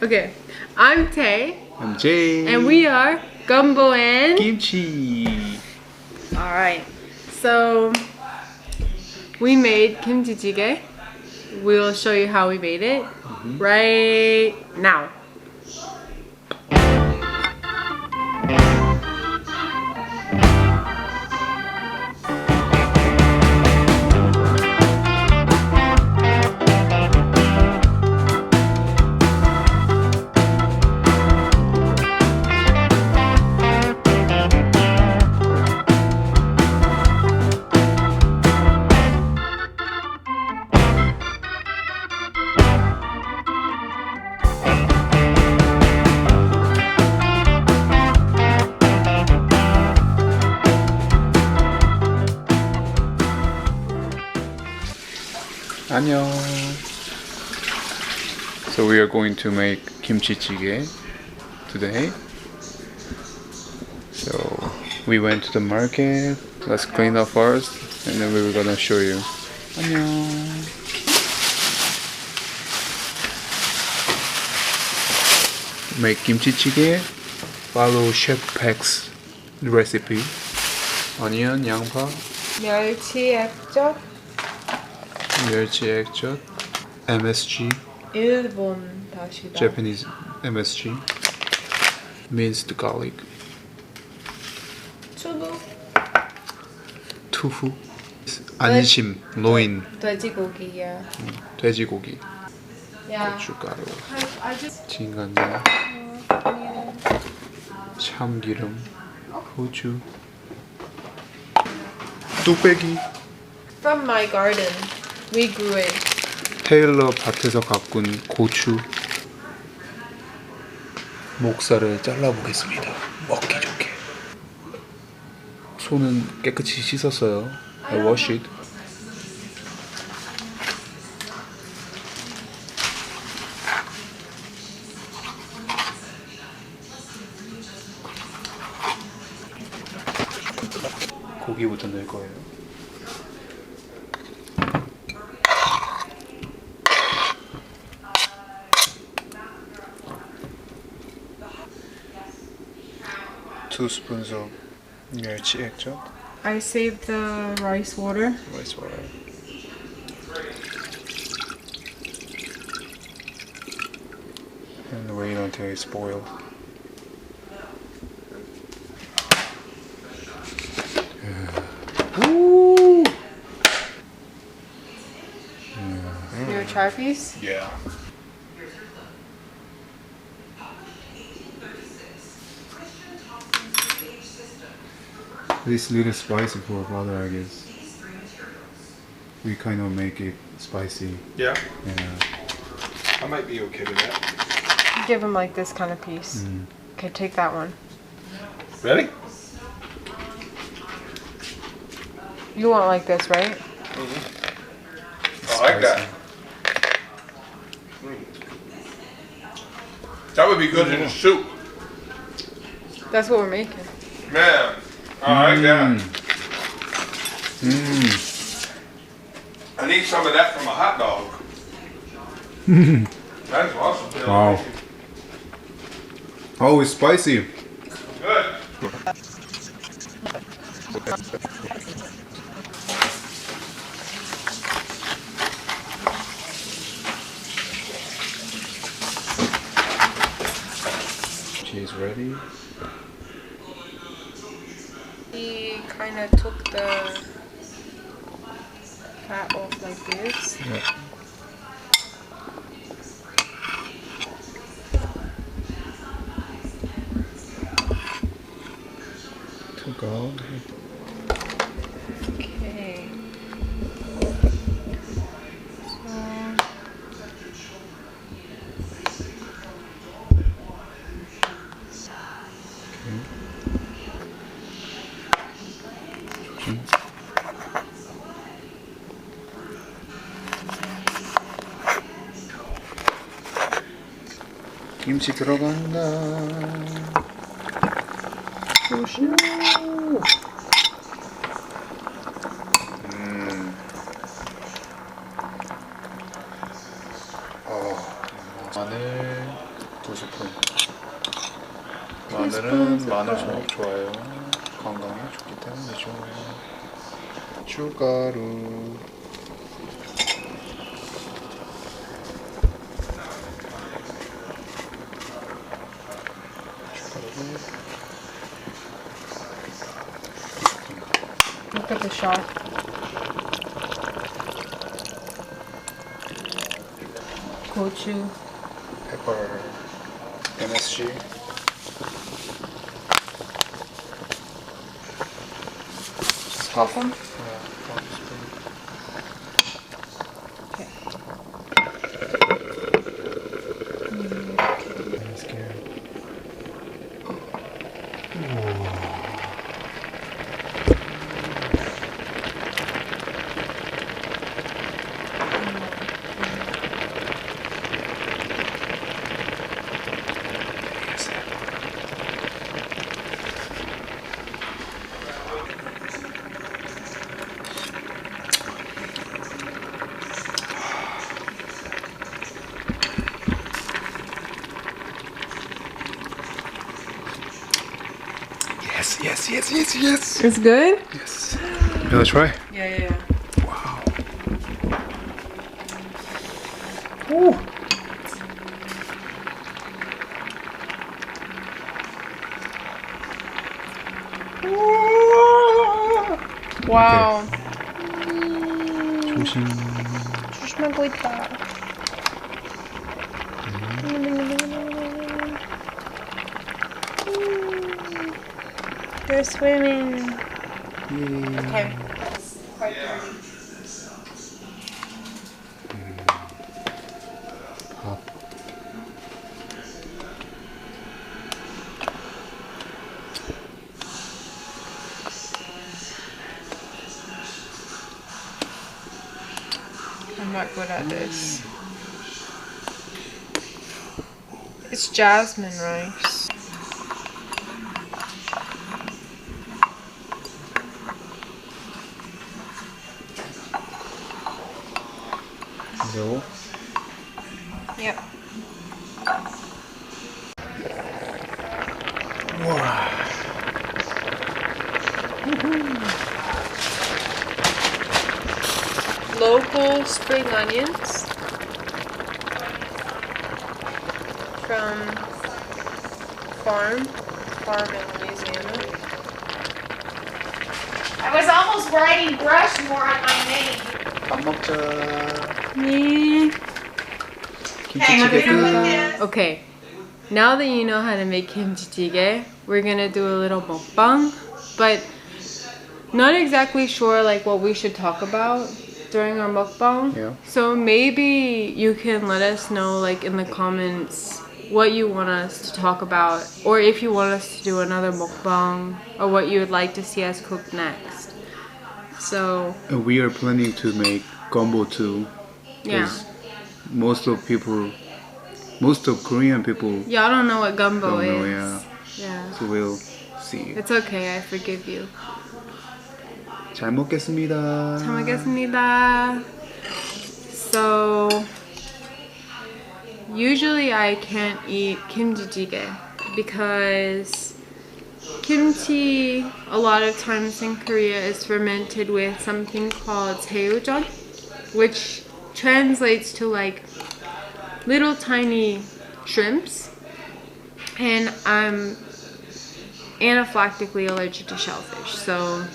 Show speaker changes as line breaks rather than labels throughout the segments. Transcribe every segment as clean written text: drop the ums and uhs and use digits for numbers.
Okay, I'm Tay.
I'm Jay.
And we are Gumbo and
Kimchi.
Alright, so we made Kimchi찌개. We'll show you how we made it right now.
안녕. So we are going to make kimchi찌개 today. So we went to the market. Let's clean up first, and then we were gonna show you. 안녕. Make kimchi찌개. Follow Chef Pek's recipe. Onion, 양파,
멸치 액젓
멸치 액젓, MSG,
일본 다시다.
Japanese MSG, minced garlic,
추도
tofu, 안심, loin,
돼지고기야.
돼지고기,
야.
고춧가루,
I just
진간장, 참기름, 후추, 뚝배기,
from my garden. We grew it.
테일러 밭에서 가꾼 고추, 목살을 잘라보겠습니다. 먹기 좋게. 손은 깨끗이 씻었어요. I wash it. 고기부터 넣을 거예요. Two spoons of 멸치 액젓,
I saved the rice water.
rice water. And wait until it's boiled. Ooh.
Your try piece.
Yeah. This little spicy for brother, I guess. We kind of make it spicy.
Yeah,
Yeah.
I might be okay with that.
Give him like this kind of piece. Okay, take that one.
Ready?
You want like this, right?
I like that. That would be good in a soup.
That's what we're making.
Man, I like that. I need some of that from a hot dog. That's awesome.
Wow. Oh, it's spicy.
Good.
Cheese ready.
He kind of took the fat off like this.
Yeah. Took out.
Okay.
김치 들어간다. 조심. 마늘, 2스푼. 마늘은 마늘 소금 좋아요. 건강에 좋기 때문이죠. 쭈가루.
Look at the shot. Gochu.
페퍼. MSG.
Welcome. Okay.
Yes.
It's good?
Yes. You wanna try?
Yeah.
Wow. Ooh.
Wow.
조심.
조심하고 있다. They're swimming. Okay. Quite dirty. I'm not good at this. It's jasmine rice.
No.
Yep.
Wow.
Local spring onions from farm in Louisiana.
I was almost writing Rushmore on my name.
밥 먹자.
Yeah.
김치찌개 끝.
Okay, now that you know how to make kimchi찌개, we're gonna do a little mukbang, but not exactly sure like what we should talk about during our mukbang.
Yeah.
So maybe you can let us know like in the comments what you want us to talk about, or if you want us to do another mukbang, or what you would like to see us cook next. So
We are planning to make Gumbo too.
yeah.
Most of Korean people
Y'all don't know what gumbo
don't know,
is.
yeah.
Yeah.
So we'll see.
It's okay, I forgive you.
잘 먹겠습니다.
잘 먹겠습니다. So usually I can't eat kimchi찌개 because kimchi a lot of times in Korea is fermented with something called 새우젓, which translates to like little tiny shrimps, and I'm anaphylactically allergic to shellfish. So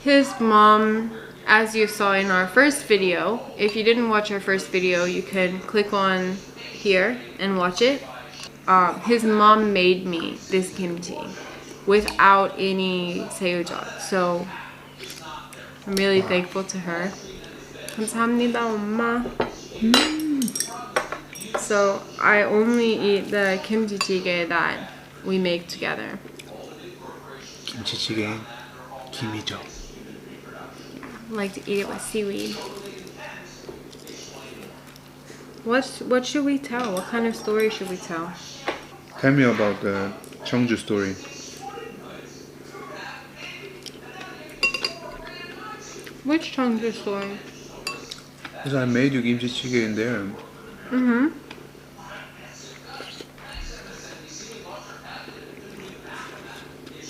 his mom, as you saw in our first video, if you didn't watch our first video, you can click on here and watch it. His mom made me this kimchi without any 새우젓, so I'm really thankful to her. 감사합니다, 엄마. So I only eat the kimchi찌개 that we make together.
김치찌개 김이죠.
I like to eat it with seaweed. What should we tell? What kind of story should we tell?
Tell me about the Cheongju story.
Which Cheongju story?
Because I made you kimchi찌개 in there.
Mm-hmm.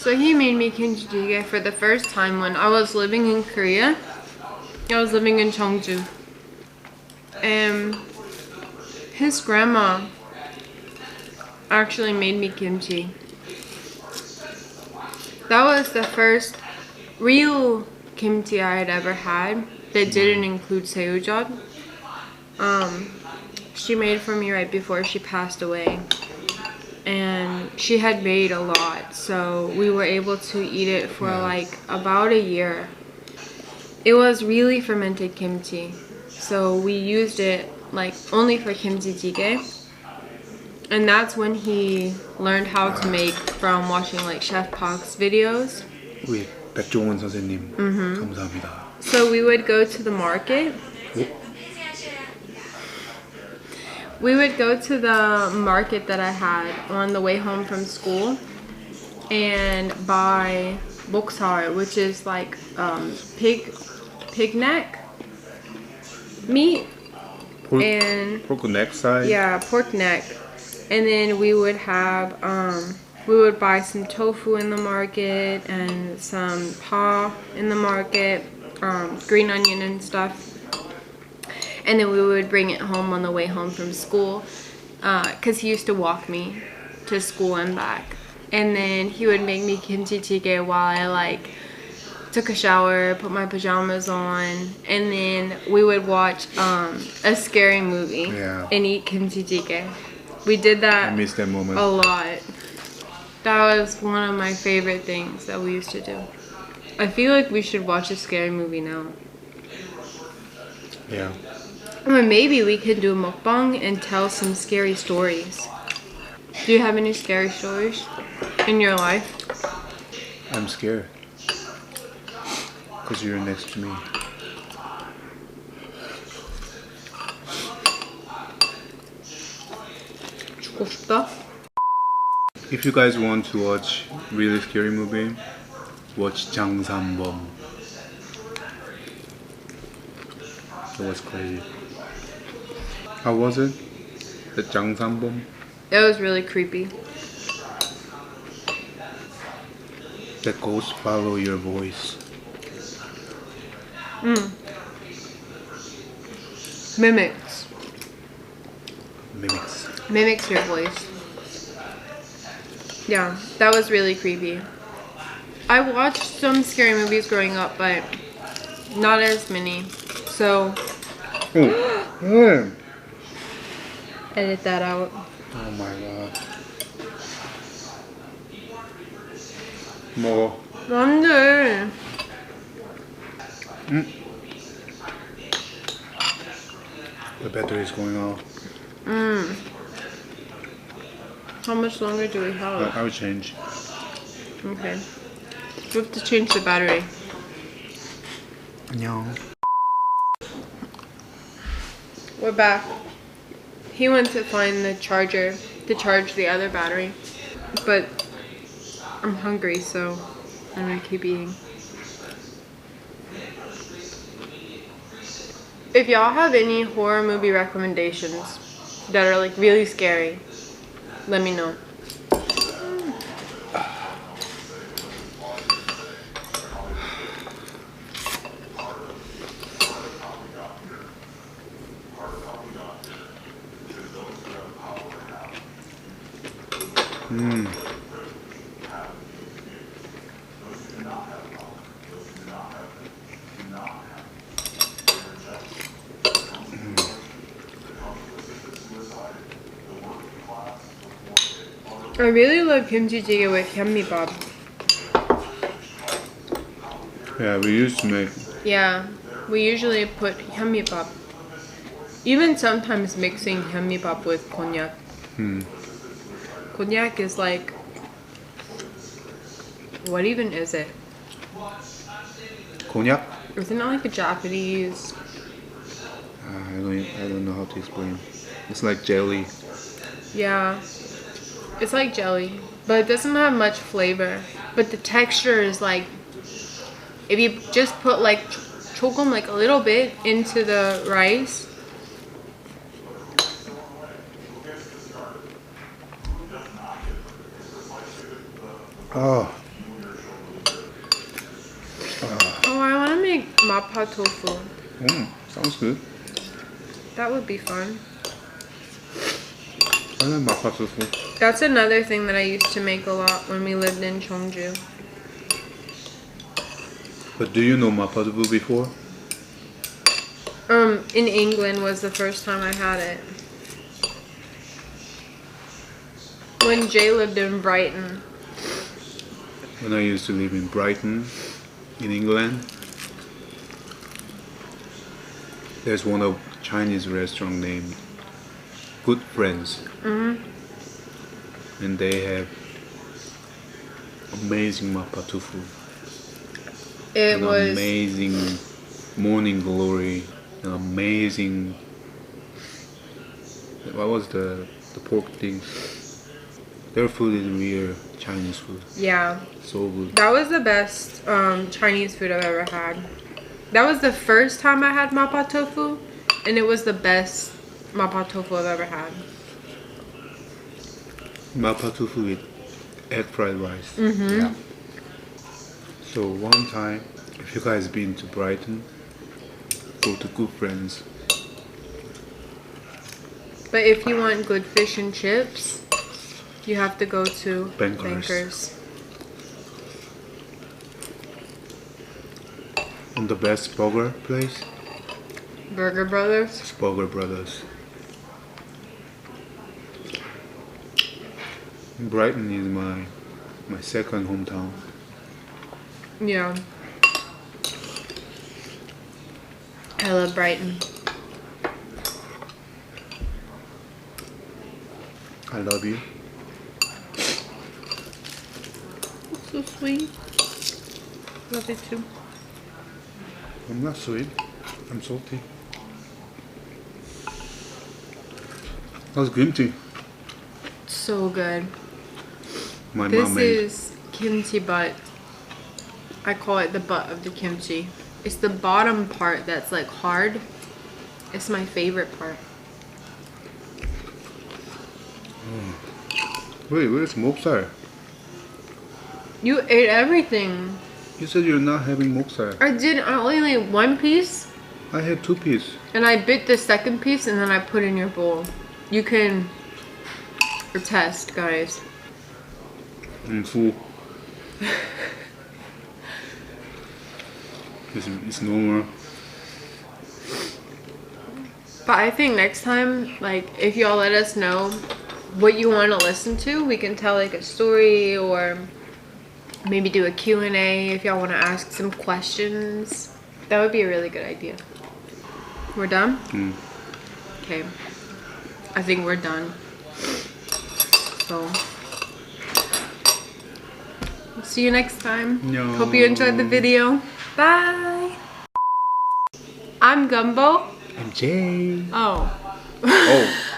So he made me kimchi찌개 for the first time when I was living in Korea. I was living in Cheongju. And his grandma actually made me kimchi. That was the first real kimchi I had ever had that didn't include 새우젓. She made for me right before she passed away. And she had made a lot, so we were able to eat it for like about a year. It was really fermented kimchi, so we used it like only for kimchi찌개. And that's when he learned how to make from watching like Chef Park's videos.
우리 백종원 선생님 감사합니다.
So we would go to the market. We would go to the market that I had on the way home from school and buy 목살, which is like pig neck meat.
Pork neck side?
Yeah, pork neck. And then we would have we would buy some tofu in the market and some pa in the market, green onion and stuff. And then we would bring it home on the way home from school because he used to walk me to school and back. And then he would make me kimchi찌개 while I like took a shower, put my pajamas on, and then we would watch a scary movie and eat kimchi찌개. We did that
I miss that moment.
a lot. That was one of my favorite things that we used to do. I feel like we should watch a scary movie now.
Yeah.
Or maybe we could do a mukbang and tell some scary stories. Do you have any scary stories in your life?
I'm scared. Because you're next to me.
죽고 싶다?
If you guys want to watch really scary movie, watch 장산범. It was crazy. How was it? The 장산범?
It was really creepy.
The ghosts follow your voice.
Mimics. Mimics your voice. Yeah, that was really creepy. I watched some scary movies growing up, but not as many. So edit that out.
Oh my god. 먹어.
안 돼.
The battery is going off.
How much longer do we have?
I will change.
Okay. We have to change the battery.
안녕.
We're back. He went to find the charger to charge the other battery, but I'm hungry, so I'm gonna keep eating. If y'all have any horror movie recommendations that are like really scary, let me know. I really love 김치찌개 with 현미밥.
Yeah, we used to make.
Yeah, we usually put 현미밥. Even sometimes mixing 현미밥 with konjac. Konjac is like, what even is it?
Cognac?
Isn't it like a Japanese?
I don't know how to explain. It's like jelly.
Yeah, it's like jelly, but it doesn't have much flavor. But the texture is like, if you just put like 조금, like a little bit into the rice.
Oh,
Mappa tofu.
Sounds good.
That would be fun.
I like mappa tofu.
That's another thing that I used to make a lot when we lived in Cheongju.
But do you know mappa tofu before?
In England was the first time I had it. When Jay lived in Brighton.
When I used to live in Brighton, in England, there's one of Chinese restaurant named Good Friends. And they have amazing mappa tofu.
It was
amazing morning glory, an amazing, what was the pork things? Their food is real Chinese food.
yeah.
So good.
That was the best Chinese food I've ever had. That was the first time I had mappa tofu, and it was the best mappa tofu I've ever had.
Mappa tofu with egg fried rice.
Yeah.
So one time, if you guys been to Brighton, go to Good Friends.
But if you want good fish and chips, you have to go to
Bankers. And the best burger place?
Burger Brothers.
It's Burger Brothers. Brighton is my second hometown.
Yeah. I love Brighton.
I love you.
So sweet. Love it too.
I'm not sweet. I'm salty. How's kimchi?
So good.
My
This
mom made.
is kimchi butt. I call it the butt of the kimchi. It's the bottom part that's like hard. It's my favorite part.
Wait, where's 목살?
You ate everything.
You said you're not having 목살.
I did. I only ate one piece,
I had 2 pieces.
and I bit the second piece, and then I put in your bowl. You can test, guys.
I'm full. It's normal.
But I think next time, like, if y'all let us know what you want to listen to, we can tell like a story or maybe do a Q&A if y'all want to ask some questions. That would be a really good idea. We're done? Okay. I think we're done. So, see you next time.
No.
Hope you enjoyed the video. Bye. I'm Gumbo.
I'm Jay.
Oh.
Oh.